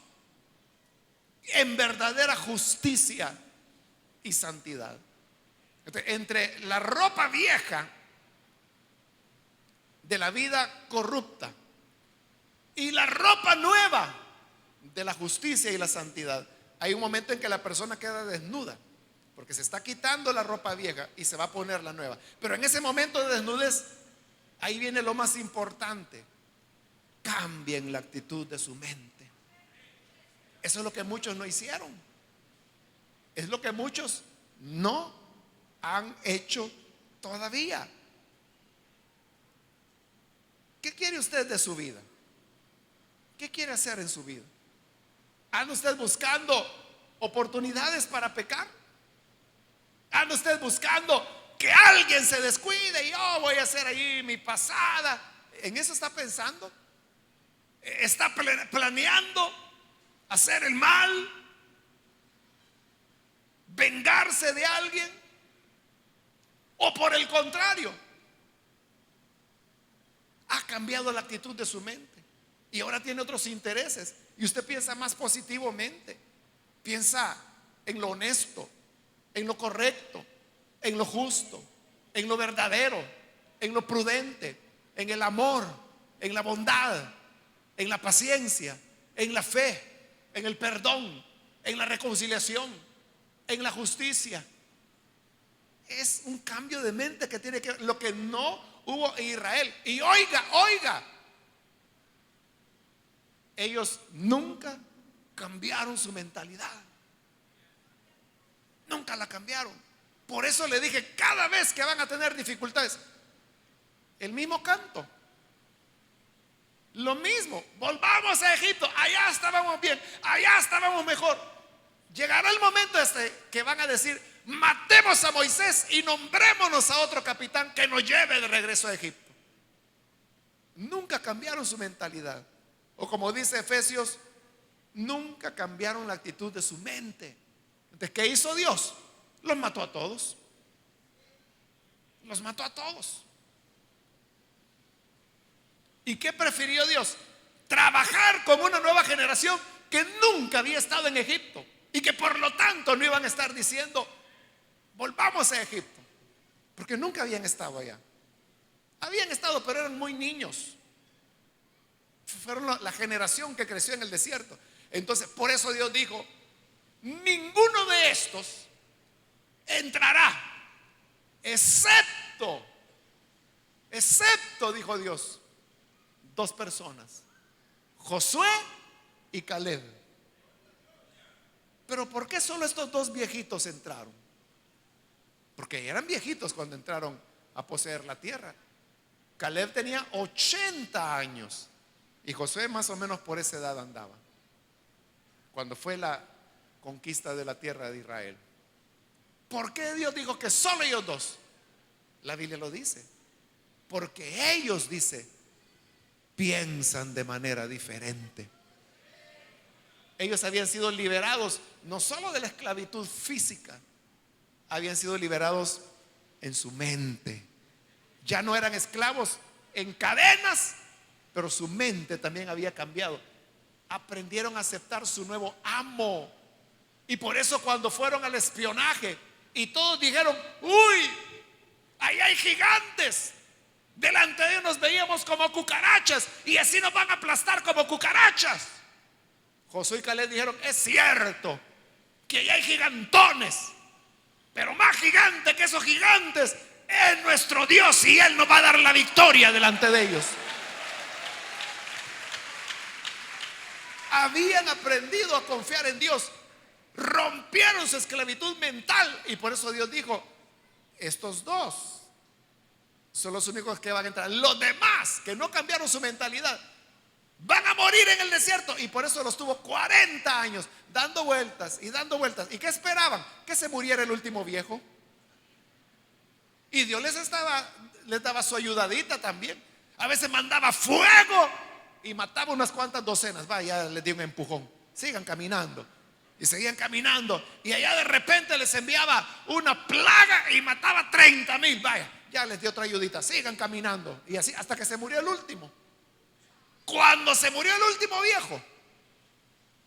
en verdadera justicia y santidad. Entre la ropa vieja de la vida corrupta y la ropa nueva de la justicia y la santidad, hay un momento en que la persona queda desnuda, porque se está quitando la ropa vieja y se va a poner la nueva. Pero en ese momento de desnudez, ahí viene lo más importante: cambien la actitud de su mente. Eso es lo que muchos no hicieron. Es lo que muchos no han hecho todavía. ¿Qué quiere usted de su vida? ¿Qué quiere hacer en su vida? ¿Anda usted buscando oportunidades para pecar? ¿Anda usted buscando que alguien se descuide y yo voy a hacer ahí mi pasada, ¿En eso está pensando? ¿Está planeando hacer el mal? ¿Vengarse de alguien? ¿O por el contrario, ha cambiado la actitud de su mente y ahora tiene otros intereses y usted piensa más positivamente? Piensa en lo honesto, en lo correcto, en lo justo, en lo verdadero, en lo prudente, en el amor, en la bondad, en la paciencia, en la fe, en el perdón, en la reconciliación, en la justicia. Es un cambio de mente que tiene que ver, lo que no hubo en Israel. Y oiga, ellos nunca cambiaron su mentalidad. Nunca la cambiaron. Por eso le dije, cada vez que van a tener dificultades, el mismo canto, lo mismo: volvamos a Egipto, allá estábamos bien, allá estábamos mejor. Llegará el momento que van a decir: matemos a Moisés y nombrémonos a otro capitán que nos lleve de regreso a Egipto. Nunca cambiaron su mentalidad. O como dice Efesios, nunca cambiaron la actitud de su mente. Entonces, ¿qué hizo Dios? Los mató a todos. Los mató a todos. ¿Y qué prefirió Dios? Trabajar con una nueva generación que nunca había estado en Egipto y que por lo tanto no iban a estar diciendo: volvamos a Egipto, porque nunca habían estado allá. Habían estado, pero eran muy niños. Fueron la generación que creció en el desierto. Entonces, por eso Dios dijo: ninguno de estos entrará, excepto, dijo Dios, dos personas: Josué y Caleb. Pero ¿por qué solo estos dos viejitos entraron? Porque eran viejitos cuando entraron a poseer la tierra. Caleb tenía 80 años y Josué más o menos por esa edad andaba cuando fue la conquista de la tierra de Israel. ¿Por qué Dios dijo que solo ellos dos? La Biblia lo dice: porque ellos, dice, piensan de manera diferente. Ellos habían sido liberados no solo de la esclavitud física, habían sido liberados en su mente. Ya no eran esclavos en cadenas, pero su mente también había cambiado. Aprendieron a aceptar su nuevo amo. Y por eso cuando fueron al espionaje y todos dijeron: uy, ahí hay gigantes, delante de ellos nos veíamos como cucarachas y así nos van a aplastar como cucarachas, Josué y Caleb dijeron: es cierto que ahí hay gigantones, pero más gigante que esos gigantes es nuestro Dios y Él nos va a dar la victoria delante de ellos. Habían aprendido a confiar en Dios, rompieron su esclavitud mental y por eso Dios dijo: estos dos son los únicos que van a entrar. Los demás que no cambiaron su mentalidad van a morir en el desierto. Y por eso los tuvo 40 años dando vueltas y dando vueltas. ¿Y qué esperaban? Que se muriera el último viejo. Y Dios les daba su ayudadita también. A veces mandaba fuego y mataba unas cuantas docenas. Vaya, les dio un empujón: sigan caminando. Y seguían caminando. Y allá de repente les enviaba una plaga y mataba 30,000. Vaya, ya les dio otra ayudita: sigan caminando. Y así hasta que se murió el último. Cuando se murió el último viejo,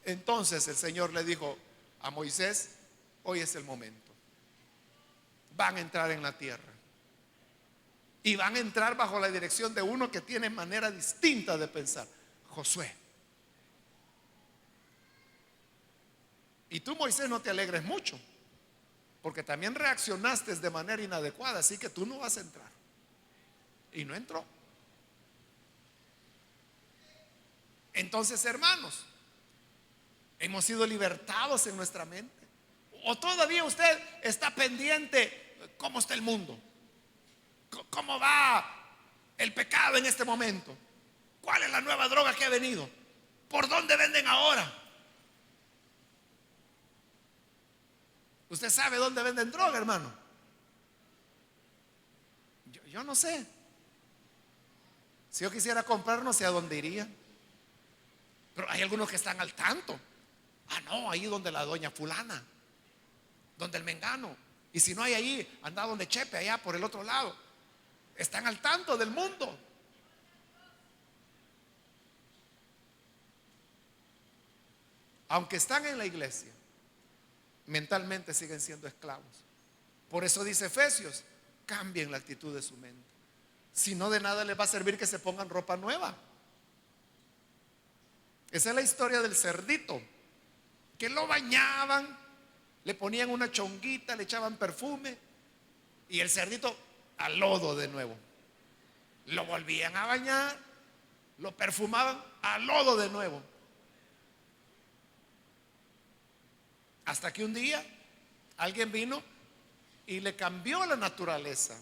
entonces el Señor le dijo a Moisés: hoy es el momento. Van a entrar en la tierra. Y van a entrar bajo la dirección de uno que tiene manera distinta de pensar: Josué. Y tú, Moisés, no te alegres mucho, porque también reaccionaste de manera inadecuada, así que tú no vas a entrar. Y no entró. Entonces, hermanos, hemos sido libertados en nuestra mente. ¿O todavía usted está pendiente cómo está el mundo? ¿Cómo va el pecado en este momento? ¿Cuál es la nueva droga que ha venido? ¿Por dónde venden ahora? ¿Usted sabe dónde venden droga, hermano? Yo no sé. Si yo quisiera comprar, no sé a dónde iría. Pero hay algunos que están al tanto. Ah, no, ahí donde la doña fulana, donde el mengano. Y si no hay ahí, anda donde Chepe, allá por el otro lado. Están al tanto del mundo. Aunque están en la iglesia, mentalmente siguen siendo esclavos. Por eso dice Efesios, cambien la actitud de su mente. Si no, de nada les va a servir que se pongan ropa nueva. Esa es la historia del cerdito, que lo bañaban, le ponían una chonguita, le echaban perfume y el cerdito al lodo de nuevo. Lo volvían a bañar, lo perfumaban, al lodo de nuevo. Hasta que un día alguien vino y le cambió la naturaleza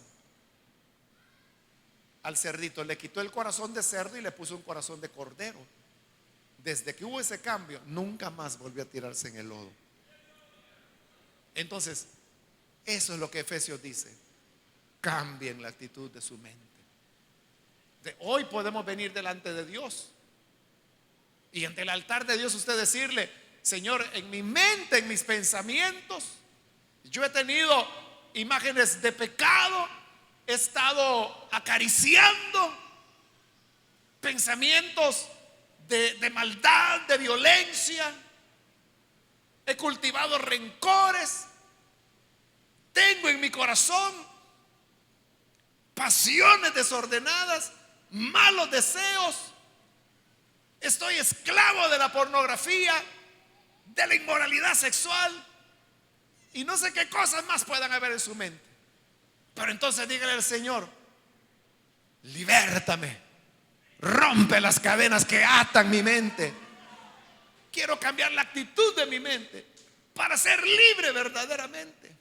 al cerdito. Le quitó el corazón de cerdo y le puso un corazón de cordero. Desde que hubo ese cambio, nunca más volvió a tirarse en el lodo. Entonces, eso es lo que Efesios dice. Cambien la actitud de su mente. Hoy podemos venir delante de Dios y ante el altar de Dios usted decirle: Señor, en mi mente, en mis pensamientos, yo he tenido imágenes de pecado, he estado acariciando pensamientos de maldad, de violencia, he cultivado rencores, tengo en mi corazón pasiones desordenadas, malos deseos, estoy esclavo de la pornografía, de la inmoralidad sexual y no sé qué cosas más puedan haber en su mente. Pero entonces dígale al Señor: libértame, rompe las cadenas que atan mi mente. Quiero cambiar la actitud de mi mente para ser libre verdaderamente.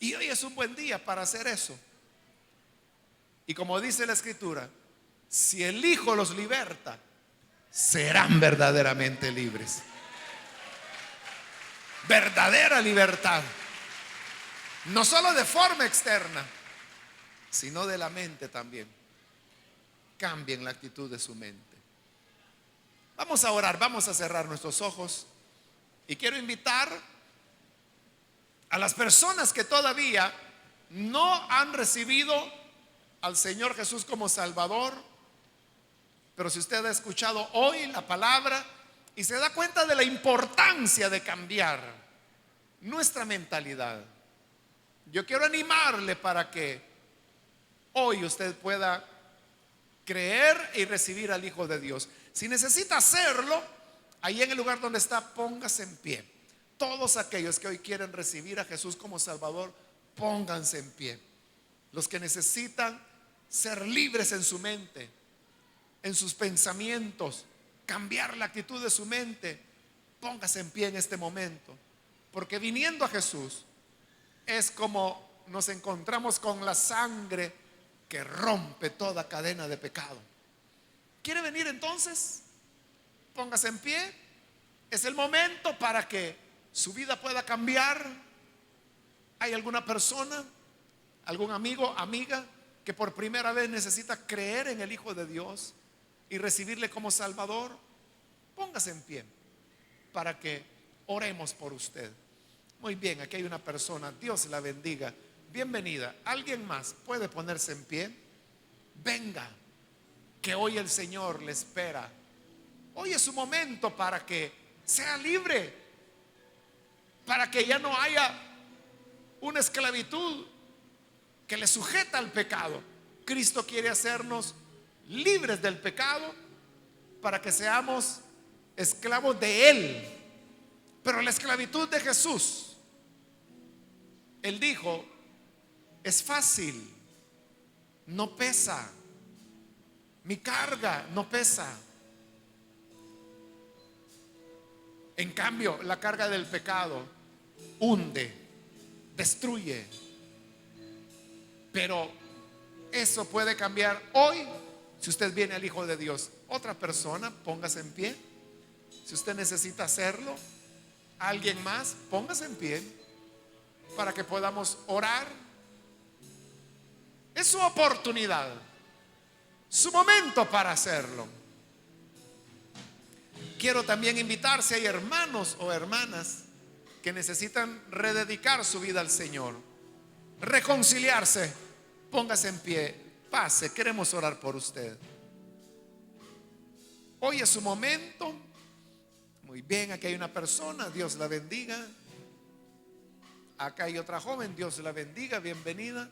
Y hoy es un buen día para hacer eso. Y como dice la Escritura, si el Hijo los liberta, serán verdaderamente libres. Verdadera libertad. No solo de forma externa, sino de la mente también. Cambien la actitud de su mente. Vamos a orar, vamos a cerrar nuestros ojos. Y quiero invitar a las personas que todavía no han recibido al Señor Jesús como Salvador. Pero si usted ha escuchado hoy la palabra y se da cuenta de la importancia de cambiar nuestra mentalidad, yo quiero animarle para que hoy usted pueda creer y recibir al Hijo de Dios. Si necesita hacerlo, ahí en el lugar donde está, póngase en pie. Todos aquellos que hoy quieren recibir a Jesús como Salvador, pónganse en pie. Los que necesitan ser libres en su mente, en sus pensamientos, cambiar la actitud de su mente, póngase en pie en este momento. Porque viniendo a Jesús es como nos encontramos con la sangre que rompe toda cadena de pecado. ¿Quiere venir entonces? Póngase en pie. Es el momento para que su vida pueda cambiar. ¿Hay alguna persona, algún amigo, amiga que por primera vez necesita creer en el Hijo de Dios y recibirle como Salvador? Póngase en pie para que oremos por usted. Muy bien, aquí hay una persona. Dios la bendiga. Bienvenida. ¿Alguien más puede ponerse en pie? Venga, que hoy el Señor le espera. Hoy es su momento para que sea libre, para que ya no haya una esclavitud que le sujeta al pecado. Cristo quiere hacernos libres del pecado para que seamos esclavos de Él. Pero la esclavitud de Jesús, Él dijo, es fácil, no pesa, mi carga no pesa. En cambio, la carga del pecado hunde, destruye. Pero eso puede cambiar hoy si usted viene al Hijo de Dios. Otra persona, póngase en pie. Si usted necesita hacerlo, alguien más, póngase en pie para que podamos orar. Es su oportunidad. su momento para hacerlo. Quiero también invitar, si hay hermanos o hermanas que necesitan rededicar su vida al Señor, reconciliarse, póngase en pie, pase, queremos orar por usted. Hoy es su momento. Muy bien, aquí hay una persona, Dios la bendiga. Acá hay otra joven, Dios la bendiga, bienvenida.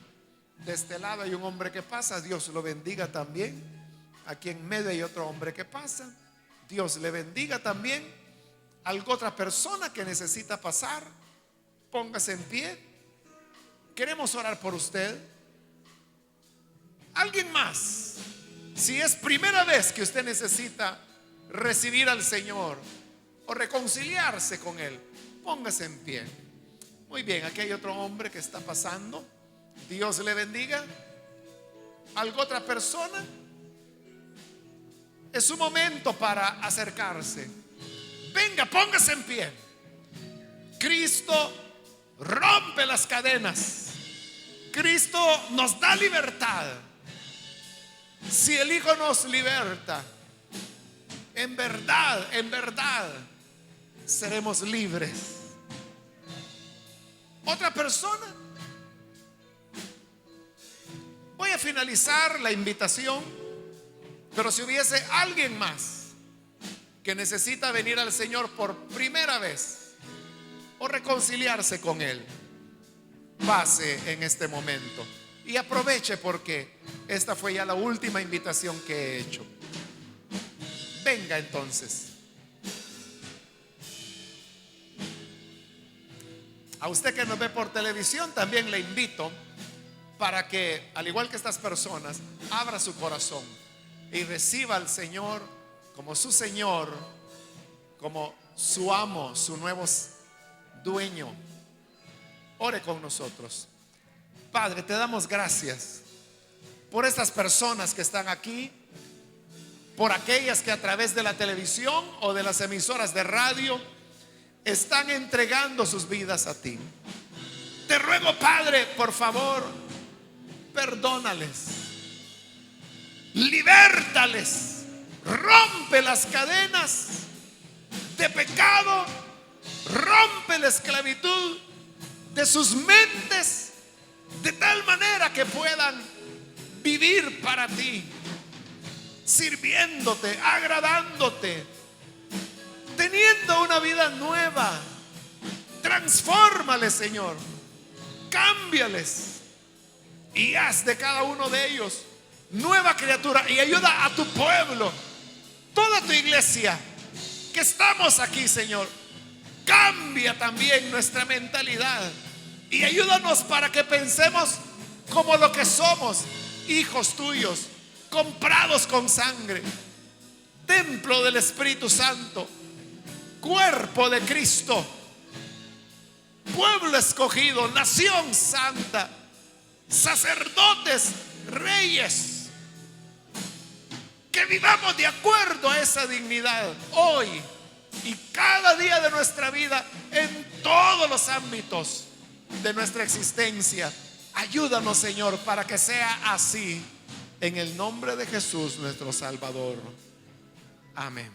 De este lado hay un hombre que pasa, Dios lo bendiga también. Aquí en medio hay otro hombre que pasa, Dios le bendiga también. Alguna otra persona que necesita pasar, póngase en pie. Queremos orar por usted. Alguien más, si es primera vez que usted necesita recibir al Señor o reconciliarse con Él, póngase en pie. Muy bien, aquí hay otro hombre que está pasando, Dios le bendiga. ¿Alguna otra persona? Es su momento para acercarse. Venga, póngase en pie. Cristo rompe las cadenas. Cristo nos da libertad. Si el Hijo nos liberta, en verdad seremos libres. Otra persona. Voy a finalizar la invitación, pero si hubiese alguien más que necesita venir al Señor por primera vez o reconciliarse con Él, pase en este momento y aproveche, porque esta fue ya la última invitación que he hecho. Venga entonces. A usted que nos ve por televisión, también le invito para que, al igual que estas personas, abra su corazón y reciba al Señor como su Señor, como su amo, su nuevo dueño. Ore con nosotros. Padre, te damos gracias por estas personas que están aquí, por aquellas que a través de la televisión o de las emisoras de radio están entregando sus vidas a ti. Te ruego, Padre, por favor, perdónales, libértales, rompe las cadenas de pecado, rompe la esclavitud de sus mentes, de tal manera que puedan vivir para ti, sirviéndote, agradándote, teniendo una vida nueva. Transfórmales, Señor, cámbiales y haz de cada uno de ellos nueva criatura, y ayuda a tu pueblo, toda tu iglesia que estamos aquí, Señor. Cambia también nuestra mentalidad y ayúdanos para que pensemos como lo que somos, hijos tuyos, comprados con sangre, templo del Espíritu Santo, cuerpo de Cristo, pueblo escogido, nación santa, sacerdotes, reyes. Que vivamos de acuerdo a esa dignidad hoy y cada día de nuestra vida, en todos los ámbitos de nuestra existencia. Ayúdanos, Señor, para que sea así, en el nombre de Jesús nuestro Salvador. Amén.